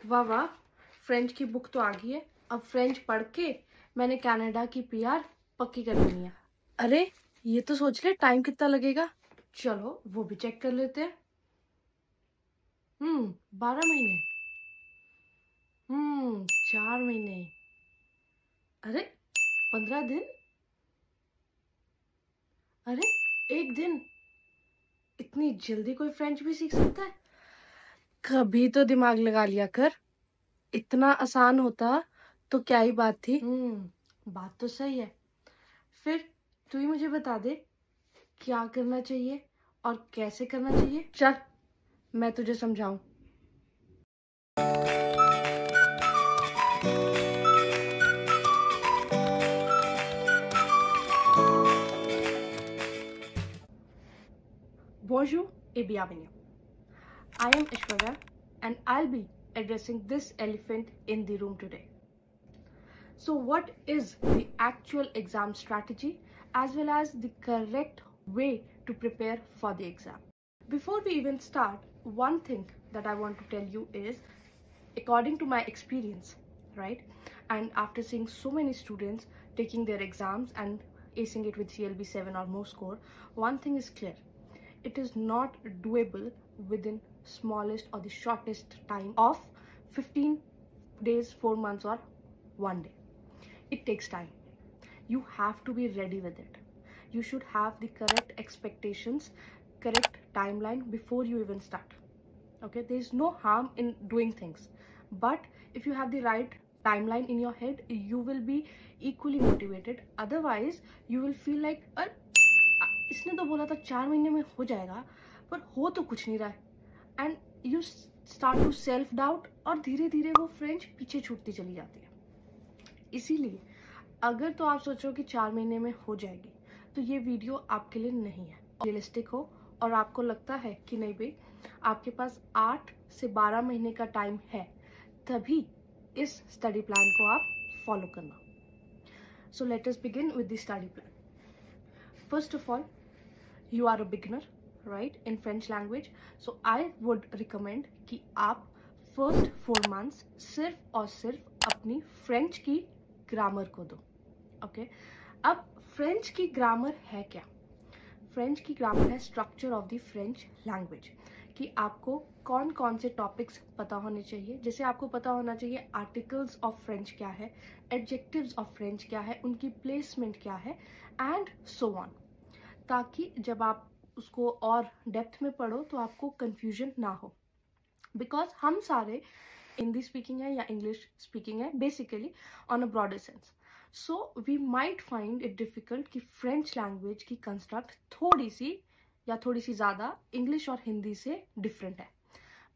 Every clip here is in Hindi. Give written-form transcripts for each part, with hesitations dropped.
वाह वाह, फ्रेंच की बुक तो आ गई है। अब फ्रेंच पढ़ के मैंने कनाडा की पीआर पक्की कर लेनी है। अरे ये तो सोच ले टाइम कितना लगेगा। चलो वो भी चेक कर लेते हैं। 12 महीने। 4 महीने। अरे 15 दिन। अरे 1 दिन। इतनी जल्दी कोई फ्रेंच भी सीख सकता है? कभी तो दिमाग लगा लिया कर, इतना आसान होता तो क्या ही बात थी। बात तो सही है। फिर तू ही मुझे बता दे क्या करना चाहिए और कैसे करना चाहिए। चल मैं तुझे समझाऊं। Bonjour et bienvenue. I am Ishwarya and I'll be addressing this elephant in the room today. So what is the actual exam strategy as well as the correct way to prepare for the exam? Before we even start, one thing that I want to tell you is, according to my experience, right, and after seeing so many students taking their exams and acing it with CLB 7 or more score, one thing is clear. It is not doable within smallest or the shortest time of 15 days, 4 months or 1 day. It takes time. You have to be ready with it. You should have the correct expectations, correct timeline before you even start. Okay, there is no harm in doing things, but if you have the right timeline in your head, you will be equally motivated. Otherwise you will feel like, इसने तो बोला था 4 महीने में हो जाएगा, पर हो तो कुछ नहीं रहा है, and you start to self doubt और धीरे धीरे वो फ्रेंच पीछे छूटती चली जाती है। इसीलिए अगर तो आप सोच रहे हो कि 4 महीने में हो जाएगी, तो ये वीडियो आपके लिए नहीं है। रियलिस्टिक हो और आपको लगता है कि नहीं भाई, आपके पास 8 से 12 महीने का टाइम है, तभी इस स्टडी प्लान को आप फॉलो करना। So let us begin with the study plan. First of all, you are a beginner, right, in French language, so I would recommend कि आप first 4 months सिर्फ और सिर्फ अपनी फ्रेंच की ग्रामर को दो। ओके, अब फ्रेंच की ग्रामर है क्या? फ्रेंच की ग्रामर है structure of the French language, कि आपको कौन कौन से टॉपिक्स पता होने चाहिए। जैसे आपको पता होना चाहिए आर्टिकल्स ऑफ फ्रेंच क्या है, एडजेक्टिव्स ऑफ फ्रेंच क्या है, उनकी प्लेसमेंट क्या है, एंड सो ऑन, ताकि जब आप उसको और डेप्थ में पढ़ो तो आपको कंफ्यूजन ना हो। बिकॉज हम सारे हिंदी स्पीकिंग है या इंग्लिश स्पीकिंग है basically on a broader sense, so we might find it difficult कि फ्रेंच लैंग्वेज की कंस्ट्रक्ट थोड़ी सी या थोड़ी सी ज़्यादा इंग्लिश और हिंदी से डिफरेंट है।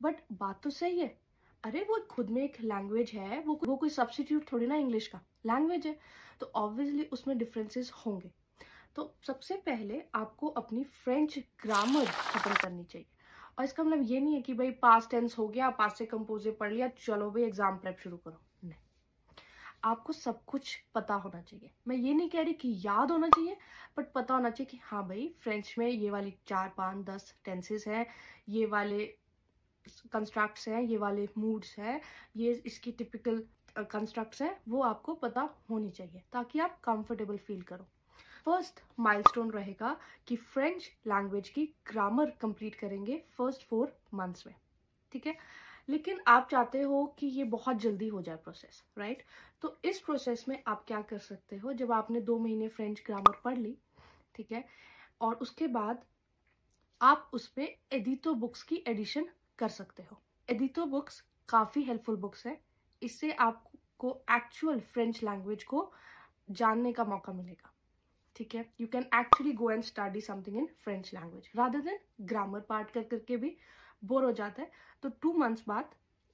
बट बात तो सही है, अरे वो खुद में एक लैंग्वेज है, वो कोई सब्स्टिट्यूट थोड़ी ना इंग्लिश का लैंग्वेज है, तो ऑब्वियसली उसमें डिफरेंसेस होंगे। तो सबसे पहले आपको अपनी फ्रेंच ग्रामर खत्म करनी चाहिए। और इसका मतलब ये नहीं है कि भाई पास्ट टेंस हो गया, पास्ट से कंपोजे पढ़ लिया, चलो भाई एग्जाम प्रेप शुरू करो। नहीं, आपको सब कुछ पता होना चाहिए। मैं ये नहीं कह रही कि याद होना चाहिए, बट पता होना चाहिए कि हाँ भाई फ्रेंच में ये वाली 4, 5, 10 टेंसेस हैं, ये वाले कंस्ट्रक्ट्स हैं, ये वाले मूड्स हैं, ये इसकी टिपिकल कंस्ट्रक्ट्स हैं, वो आपको पता होनी चाहिए ताकि आप कंफर्टेबल फील करो। फर्स्ट माइलस्टोन रहेगा कि फ्रेंच लैंग्वेज की ग्रामर कंप्लीट करेंगे फर्स्ट 4 मंथ्स में, ठीक है। लेकिन आप चाहते हो कि ये बहुत जल्दी हो जाए प्रोसेस, राइट? तो इस प्रोसेस में आप क्या कर सकते हो, जब आपने 2 महीने फ्रेंच ग्रामर पढ़ ली, ठीक है, और उसके बाद आप उसमें एडितो बुक्स की एडिशन कर सकते हो। एडितो बुक्स काफ़ी हेल्पफुल बुक्स है, इससे आपको एक्चुअल फ्रेंच लैंग्वेज को जानने का मौका मिलेगा, ठीक है। You can actually go and study something in French language rather than grammar part कर करके भी बोर हो जाता है। तो 2 मंथ्स बाद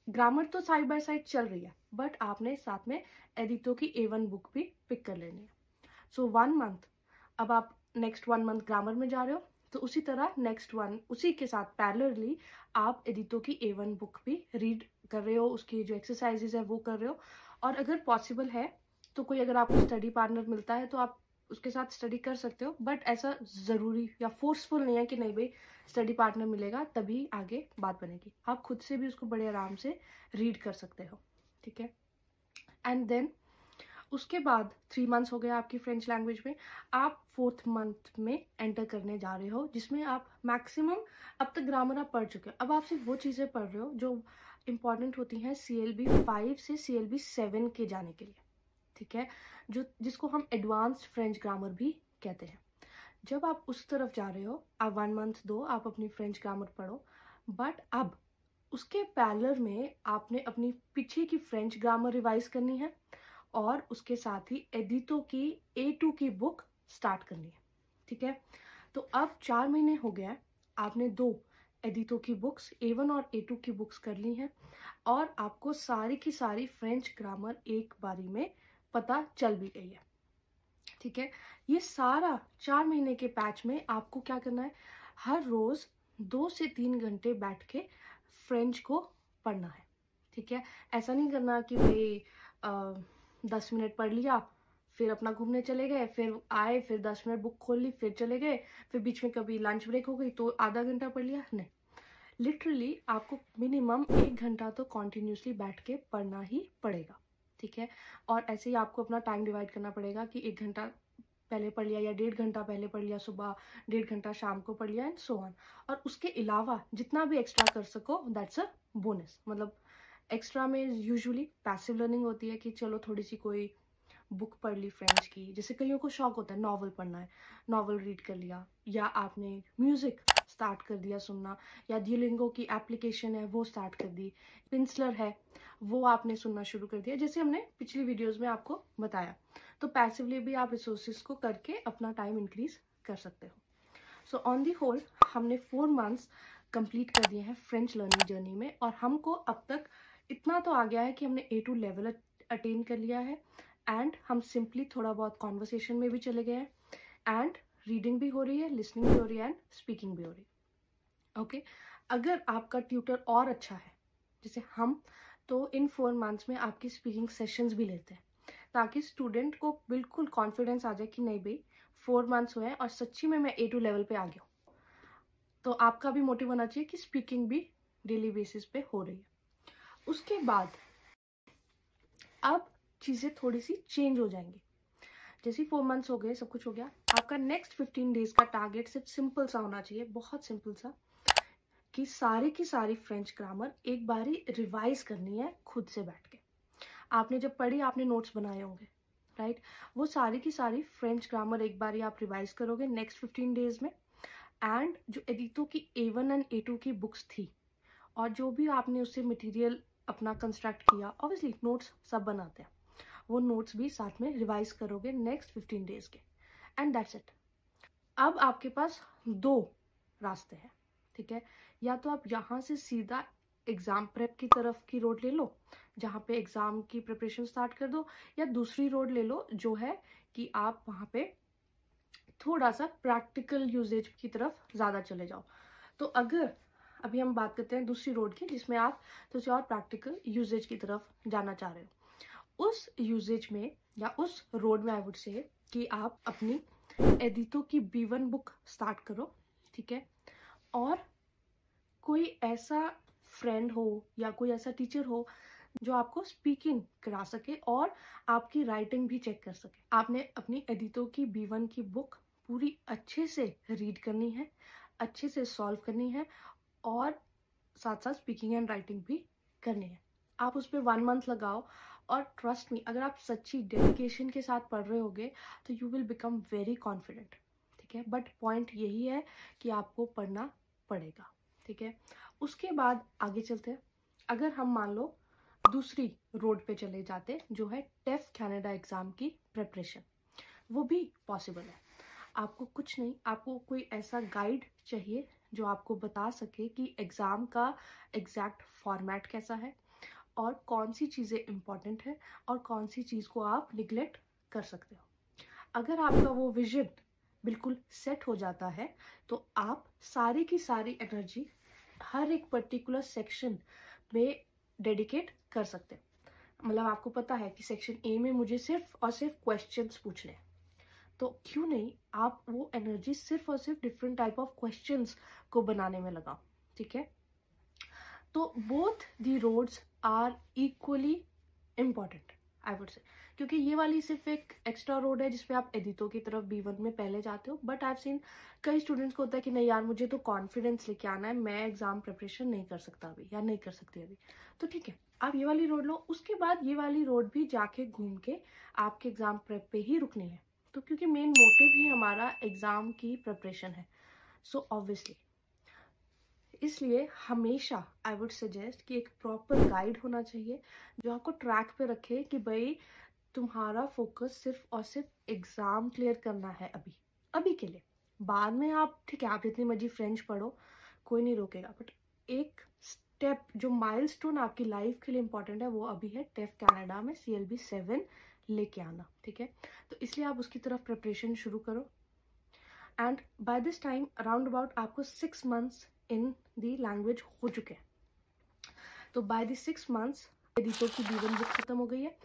ग्रामर तो साइड बाय साइड चल रही है, बट आपने साथ में एडितो की A1 बुक भी पिक कर लेनी है। सो 1 मंथ, अब आप नेक्स्ट 1 मंथ ग्रामर में जा रहे हो, तो उसी तरह नेक्स्ट 1 उसी के साथ पैरेलली आप एडितो की A1 बुक भी रीड कर रहे हो, उसकी जो एक्सरसाइजेज है वो कर रहे हो। और अगर पॉसिबल है तो कोई अगर आपको स्टडी पार्टनर मिलता है तो आप उसके साथ स्टडी कर सकते हो, बट ऐसा ज़रूरी या फोर्सफुल नहीं है कि नहीं भाई स्टडी पार्टनर मिलेगा तभी आगे बात बनेगी। आप खुद से भी उसको बड़े आराम से रीड कर सकते हो, ठीक है। एंड देन उसके बाद 3 मंथ्स हो गया आपकी फ्रेंच लैंग्वेज में, आप 4th मंथ में एंटर करने जा रहे हो, जिसमें आप मैक्सिमम अब तक ग्रामर आप पढ़ चुके हो। अब आप सिर्फ वो चीज़ें पढ़ रहे हो जो इंपॉर्टेंट होती हैं CLB 5 से CLB 7 के जाने के लिए, ठीक है, जो जिसको हम एडवांस्ड फ्रेंच ग्रामर भी कहते हैं। जब आप उस तरफ जा रहे हो, आप 1 मंथ दो, आप अपनी फ्रेंच ग्रामर पढ़ो, बट अब उसके पैरेलल में आपने अपनी पीछे की फ्रेंच ग्रामर रिवाइज करनी है और उसके साथ ही एडितो की A2 की बुक स्टार्ट करनी है, ठीक है। तो अब 4 महीने हो गया है, आपने 2 एडितो की बुक्स A1 और A2 की बुक्स कर ली हैं और आपको सारी की सारी फ्रेंच ग्रामर एक बारी में पता चल भी गई है, ठीक है। ये सारा 4 महीने के पैच में आपको क्या करना है, हर रोज 2 से 3 घंटे बैठ के फ्रेंच को पढ़ना है, ठीक है। ऐसा नहीं करना कि भाई 10 मिनट पढ़ लिया, फिर अपना घूमने चले गए, फिर आए, फिर 10 मिनट बुक खोल ली, फिर चले गए, फिर बीच में कभी लंच ब्रेक हो गई तो आधा घंटा पढ़ लिया। नहीं, लिटरली आपको मिनिमम 1 घंटा तो कॉन्टिन्यूसली बैठ के पढ़ना ही पड़ेगा, ठीक है। और ऐसे ही आपको अपना टाइम डिवाइड करना पड़ेगा कि 1 घंटा पहले पढ़ लिया या 1.5 घंटा पहले पढ़ लिया, सुबह 1.5 घंटा शाम को पढ़ लिया, एंड सो ऑन। और उसके अलावा जितना भी एक्स्ट्रा कर सको दैट्स अ बोनस। मतलब एक्स्ट्रा में यूजुअली पैसिव लर्निंग होती है कि चलो थोड़ी सी कोई बुक पढ़ ली फ्रेंच की, जैसे कईयों को शौक होता है नॉवल पढ़ना है, नॉवल रीड कर लिया, या आपने म्यूजिक स्टार्ट कर दिया सुनना, या ड्यूलिंगो की एप्लीकेशन है वो स्टार्ट कर दी, पिंसलर है वो आपने सुनना शुरू कर दिया, जैसे हमने पिछली वीडियोस में आपको बताया। तो पैसिवली भी आप रिसोर्सेज को करके अपना टाइम इंक्रीज कर सकते हो। सो ऑन दी होल हमने 4 मंथ्स कंप्लीट कर दिए हैं फ्रेंच लर्निंग जर्नी में, और हमको अब तक इतना तो आ गया है कि हमने A2 लेवल अटेन कर लिया है, एंड हम सिंपली थोड़ा बहुत कॉन्वर्सेशन में भी चले गए हैं, एंड रीडिंग भी हो रही है, लिसनिंग भी हो रही है, एंड स्पीकिंग भी हो रही है, ओके। अगर आपका ट्यूटर और अच्छा है जैसे हम, तो इन 4 मंथ्स में आपकी स्पीकिंग सेशंस भी लेते हैं, ताकि स्टूडेंट को बिल्कुल कॉन्फिडेंस आ जाए कि नहीं भाई 4 मंथ्स हुए हैं और सच्ची में मैं A2 लेवल पे आ गया हूँ। तो आपका भी मोटिव होना चाहिए कि स्पीकिंग भी डेली बेसिस पे हो रही है। उसके बाद अब चीज़ें थोड़ी सी चेंज हो जाएंगी। जैसे 4 मंथ्स हो गए, सब कुछ हो गया, आपका नेक्स्ट 15 डेज का टारगेट सिर्फ सिंपल सा होना चाहिए, बहुत सिंपल सा, कि सारी की सारी फ्रेंच ग्रामर एक बारी रिवाइज करनी है खुद से बैठ के। आपने जब पढ़ी आपने नोट्स बनाए होंगे, राइट, वो सारी की सारी फ्रेंच ग्रामर एक बारी आप रिवाइज करोगे नेक्स्ट 15 डेज में। एंड जो एडितो की A1 एंड A2 की बुक्स थी और जो भी आपने उससे मटेरियल अपना कंस्ट्रक्ट किया, ऑब्वियसली नोट्स सब बनाते हैं, वो नोट्स भी साथ में रिवाइज करोगे नेक्स्ट 15 डेज के, एंड दैट्स इट। अब आपके पास 2 रास्ते हैं, ठीक है। या तो आप यहाँ से सीधा एग्जाम प्रेप की तरफ की रोड ले लो, जहाँ पे एग्जाम की प्रिपरेशन स्टार्ट कर दो, या दूसरी रोड ले लो जो है कि आप वहाँ पे थोड़ा सा प्रैक्टिकल यूजेज की तरफ ज़्यादा चले जाओ। तो अगर अभी हम बात करते हैं दूसरी रोड की, जिसमें आप थोड़ी और प्रैक्टिकल यूजेज की तरफ जाना चाह रहे हो, उस यूजेज में या उस रोड में आई वुड से कि आप अपनी एडितो की B1 बुक स्टार्ट करो, ठीक है। और कोई ऐसा फ्रेंड हो या कोई ऐसा टीचर हो जो आपको स्पीकिंग करा सके और आपकी राइटिंग भी चेक कर सके। आपने अपनी एडितो की B1 की बुक पूरी अच्छे से रीड करनी है, अच्छे से सॉल्व करनी है, और साथ साथ स्पीकिंग एंड राइटिंग भी करनी है। आप उस पर 1 मंथ लगाओ, और ट्रस्ट मी, अगर आप सच्ची डेडिकेशन के साथ पढ़ रहे होगे तो you will become very confident, ठीक है। बट पॉइंट यही है कि आपको पढ़ना पड़ेगा, ठीक है। उसके बाद आगे चलते हैं। अगर हम मान लो दूसरी रोड पे चले जाते, जो है टेफ कनाडा एग्जाम की प्रिपरेशन, वो भी पॉसिबल है। आपको कुछ नहीं, आपको कोई ऐसा गाइड चाहिए जो आपको बता सके कि एग्जाम का एग्जैक्ट फॉर्मेट कैसा है, और कौन सी चीज़ें इंपॉर्टेंट है, और कौन सी चीज़ को आप निगलेक्ट कर सकते हो। अगर आपका वो विजन बिल्कुल सेट हो जाता है, तो आप सारी की सारी एनर्जी हर एक पर्टिकुलर सेक्शन में डेडिकेट कर सकते हैं। मतलब आपको पता है कि सेक्शन A में मुझे सिर्फ और सिर्फ क्वेश्चंस पूछने हैं, तो क्यों नहीं आप वो एनर्जी सिर्फ और सिर्फ डिफरेंट टाइप ऑफ क्वेश्चंस को बनाने में लगाओ, ठीक है। तो both the roads are equally important I would say, क्योंकि ये वाली सिर्फ एक एक्स्ट्रा रोड है जिसपे आप एडिटो की तरफ B1 में पहले जाते हो, बट आई हैव सीन कई स्टूडेंट्स को होता है कि नहीं यार मुझे तो कॉन्फिडेंस लेके आना है, मैं एग्जाम प्रिपरेशन नहीं कर सकता अभी या नहीं कर सकती अभी, तो ठीक है आप ये वाली रोड लो, उसके बाद ये वाली रोड भी जाके घूम के आपके एग्जाम प्रेप पे ही रुकनी है। तो क्योंकि मेन मोटिव ही हमारा एग्जाम की प्रिपरेशन है, सो ऑब्वियसली इसलिए हमेशा आई वुड सजेस्ट कि एक प्रॉपर गाइड होना चाहिए जो आपको ट्रैक पे रखे कि भाई तुम्हारा फोकस सिर्फ और सिर्फ एग्जाम क्लियर करना है अभी अभी के लिए। बाद में आप ठीक है आप जितनी मर्जी फ्रेंच पढ़ो, कोई नहीं रोकेगा, बट एक स्टेप जो माइलस्टोन आपकी लाइफ के लिए इंपॉर्टेंट है वो अभी है टेफ कनाडा में CLB 7 लेके आना, ठीक है। तो इसलिए आप उसकी तरफ प्रिपरेशन शुरू करो and by this time around about आपको 6 मंथ्स इन दी लैंग्वेज हो चुके हैं। तो बाय द 6 मंथ्स एडिटो की B1 बुक खत्म हो गई है,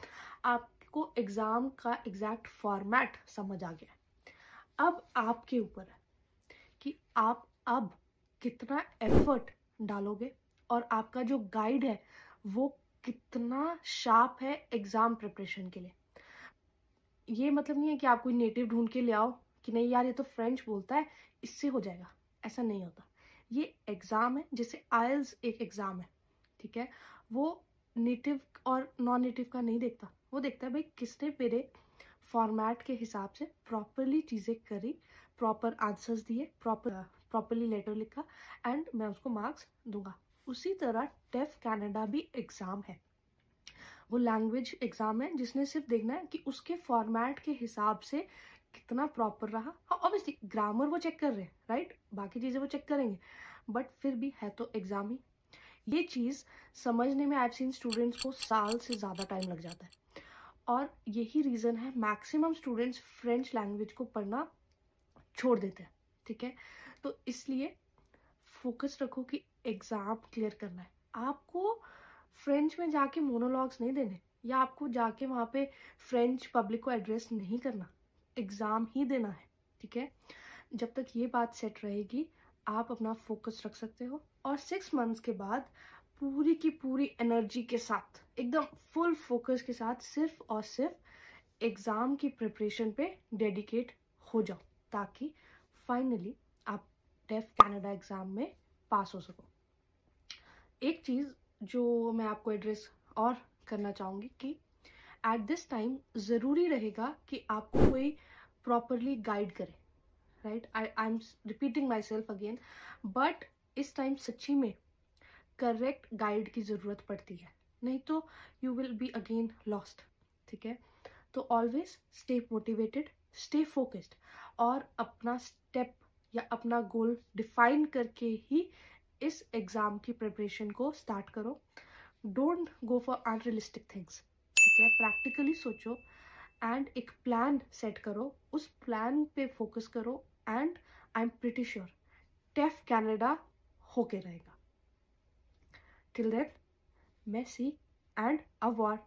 आपको एग्जाम का एग्जैक्ट फॉर्मेट समझ आ गया है। अब आपके ऊपर है कि आप अब कितना एफर्ट डालोगे और आपका जो गाइड है वो कितना शार्प है एग्जाम प्रिपरेशन के लिए। ये मतलब नहीं है कि आप कोई नेटिव ढूंढ के ले आओ कि नहीं यार ये तो फ्रेंच बोलता है इससे हो जाएगा, ऐसा नहीं होता। ये एग्जाम है, जैसे आइल्स एक एग्जाम है, ठीक है। वो नेटिव और नॉन नेटिव का नहीं देखता, वो देखता है भाई किसने मेरे फॉर्मेट के हिसाब से प्रॉपरली चीजें करी, प्रॉपर आंसर्स दिए, प्रॉपरली लेटर लिखा एंड मैं उसको मार्क्स दूंगा। उसी तरह टेफ कनाडा भी एग्जाम है, वो लैंग्वेज एग्जाम है जिसने सिर्फ देखना है कि उसके फॉर्मेट के हिसाब से कितना प्रॉपर रहा। हाँ ऑब्वियसली ग्रामर वो चेक कर रहे हैं राइट, बाकी चीजें वो चेक करेंगे, बट फिर भी है तो एग्जाम ही। ये चीज समझने में आई हैव सीन स्टूडेंट्स को साल से ज्यादा टाइम लग जाता है और यही रीजन है मैक्सिमम स्टूडेंट्स फ्रेंच लैंग्वेज को पढ़ना छोड़ देते हैं, ठीक है। तो इसलिए फोकस रखो कि एग्जाम क्लियर करना है आपको। फ्रेंच में जाके मोनोलॉग्स नहीं देने या आपको जाके वहां पे फ्रेंच पब्लिक को एड्रेस नहीं करना, एग्जाम ही देना है, ठीक है। जब तक ये बात सेट रहेगी आप अपना फोकस रख सकते हो और 6 मंथ्स के बाद पूरी की पूरी एनर्जी के साथ एकदम फुल फोकस के साथ सिर्फ और सिर्फ एग्जाम की प्रिपरेशन पे डेडिकेट हो जाओ ताकि फाइनली आप टेफ कनाडा एग्जाम में पास हो सको। एक चीज जो मैं आपको एड्रेस और करना चाहूंगी कि एट दिस टाइम जरूरी रहेगा कि आपको कोई प्रॉपरली गाइड करे, right. I am repeating my self again, but इस टाइम सच्ची में करेक्ट गाइड की जरूरत पड़ती है, नहीं तो you will be again lost, ठीक है। तो always stay motivated, stay focused और अपना स्टेप या अपना गोल डिफाइन करके ही इस एग्जाम की प्रिपरेशन को स्टार्ट करो। Don't go for unrealistic things, ठीक है। प्रैक्टिकली सोचो एंड एक प्लान सेट करो, उस प्लान पे फोकस करो and I'm pretty sure TEF Canada होके रहेगा। Till then, Messi and अवॉर।